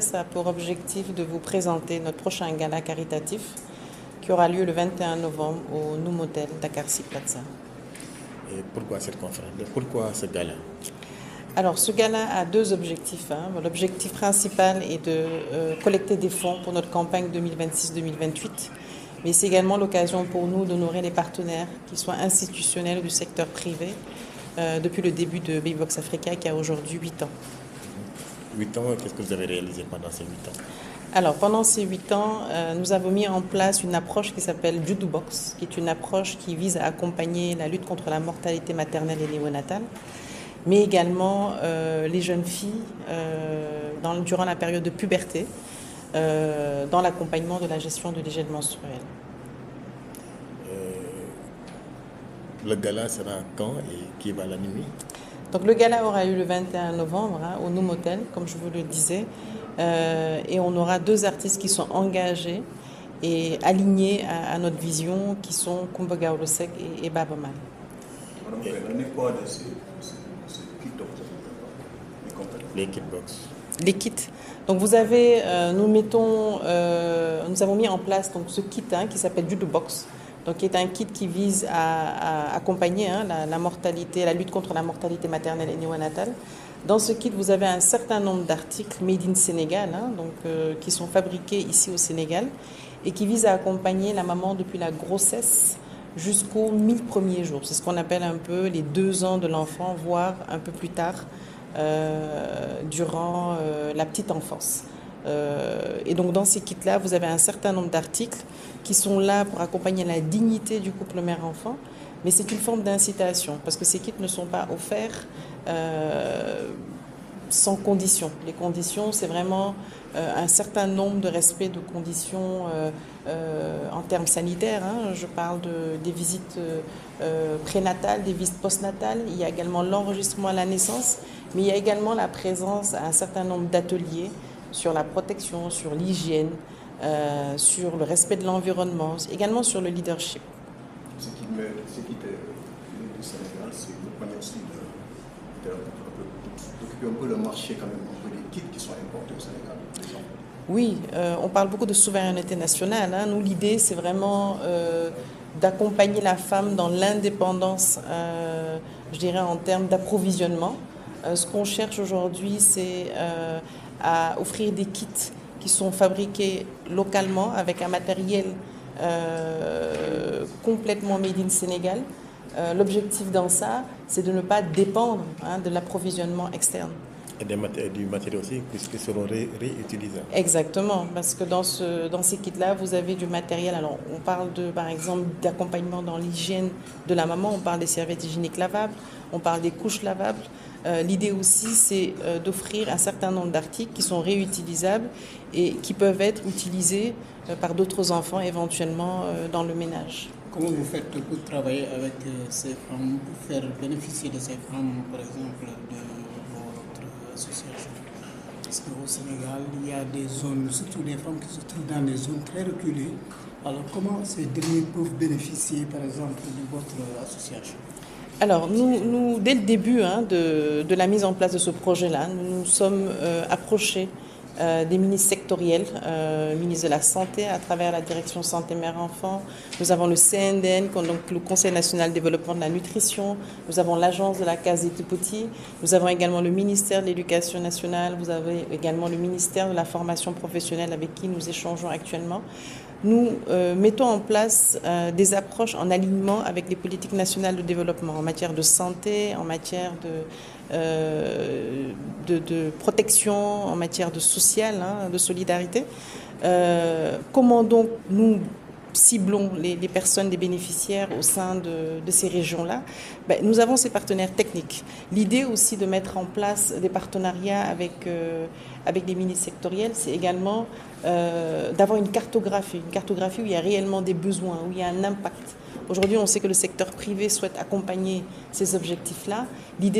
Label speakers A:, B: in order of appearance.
A: Presse a pour objectif de vous présenter notre prochain gala caritatif qui aura lieu le 21 novembre au Nou Motel Dakar Sea Plaza.
B: Et pourquoi cette conférence? Pourquoi ce gala?
A: Alors, ce gala a deux objectifs. L'objectif principal est de collecter des fonds pour notre campagne 2026-2028, mais c'est également l'occasion pour nous d'honorer les partenaires, qu'ils soient institutionnels ou du secteur privé, depuis le début de Babybox Africa qui a aujourd'hui 8 ans.
B: 8 ans, qu'est-ce que vous avez réalisé pendant ces 8 ans?
A: Alors, pendant ces 8 ans, nous avons mis en place une approche qui s'appelle Judo Box, qui est une approche qui vise à accompagner la lutte contre la mortalité maternelle et néonatale, mais également les jeunes filles durant la période de puberté, dans l'accompagnement de la gestion de l'hygiène menstruelle.
B: Le gala sera quand et qui va l'animer?
A: Donc le gala aura eu le 21 novembre au Nou Motel, comme je vous le disais, et on aura deux artistes qui sont engagés et alignés à notre vision, qui sont Kumba Gawlosek et Baba Mal.
B: Les kitbox.
A: Les kits. Donc vous avez, nous avons mis en place donc ce kit qui s'appelle Judo Box, donc qui est un kit qui vise à accompagner la mortalité, la lutte contre la mortalité maternelle et néonatale. Dans ce kit, vous avez un certain nombre d'articles made in Sénégal, qui sont fabriqués ici au Sénégal et qui visent à accompagner la maman depuis la grossesse jusqu'aux 1000 premiers jours. C'est ce qu'on appelle un peu les 2 ans de l'enfant, voire un peu plus tard, durant la petite enfance. Et donc dans ces kits-là, vous avez un certain nombre d'articles qui sont là pour accompagner la dignité du couple mère-enfant, mais c'est une forme d'incitation, parce que ces kits ne sont pas offerts sans conditions. Les conditions, c'est vraiment un certain nombre de respect de conditions en termes sanitaires. Je parle des visites prénatales, des visites postnatales. Il y a également l'enregistrement à la naissance, mais il y a également la présence à un certain nombre d'ateliers sur la protection, sur l'hygiène, sur le respect de l'environnement, également sur le leadership.
C: Ce qui est du Sénégal, c'est une manière aussi d'occuper un peu le marché quand même, un peu des kits qui sont importés au Sénégal.
A: Oui, on parle beaucoup de souveraineté nationale. Nous, l'idée, c'est vraiment d'accompagner la femme dans l'indépendance, je dirais, en termes d'approvisionnement. Ce qu'on cherche aujourd'hui, c'est à offrir des kits qui sont fabriqués localement avec un matériel complètement made in Sénégal. L'objectif dans ça, c'est de ne pas dépendre de l'approvisionnement externe.
B: Et du matériel aussi qui seront réutilisables.
A: Exactement, parce que dans ces kits-là, vous avez du matériel. Alors, on parle par exemple d'accompagnement dans l'hygiène de la maman, on parle des serviettes hygiéniques lavables, on parle des couches lavables. L'idée aussi, c'est d'offrir un certain nombre d'articles qui sont réutilisables et qui peuvent être utilisés par d'autres enfants éventuellement dans le ménage.
D: Comment vous faites pour travailler avec ces femmes, pour faire bénéficier de ces femmes, par exemple, de votre association? Parce qu'au Sénégal, il y a des zones, surtout des femmes qui se trouvent dans des zones très reculées. Alors comment ces derniers peuvent bénéficier, par exemple, de votre association?
A: Alors, nous, dès le début de la mise en place de ce projet-là, nous nous sommes approchés des ministres sectoriels, ministre de la Santé à travers la direction Santé Mère-Enfant. Nous avons le CNDN, donc le Conseil national de développement de la nutrition. Nous avons l'agence de la case des tout-petits. Nous avons également le ministère de l'Éducation nationale. Vous avez également le ministère de la formation professionnelle avec qui nous échangeons actuellement. Nous mettons en place des approches en alignement avec les politiques nationales de développement en matière de santé, en matière de protection, en matière de social, de solidarité. Comment donc nous ciblons les personnes, les bénéficiaires au sein de ces régions-là? Nous avons ces partenaires techniques. L'idée aussi de mettre en place des partenariats avec les ministres sectoriels, c'est également d'avoir une cartographie où il y a réellement des besoins, où il y a un impact. Aujourd'hui, on sait que le secteur privé souhaite accompagner ces objectifs-là. L'idée,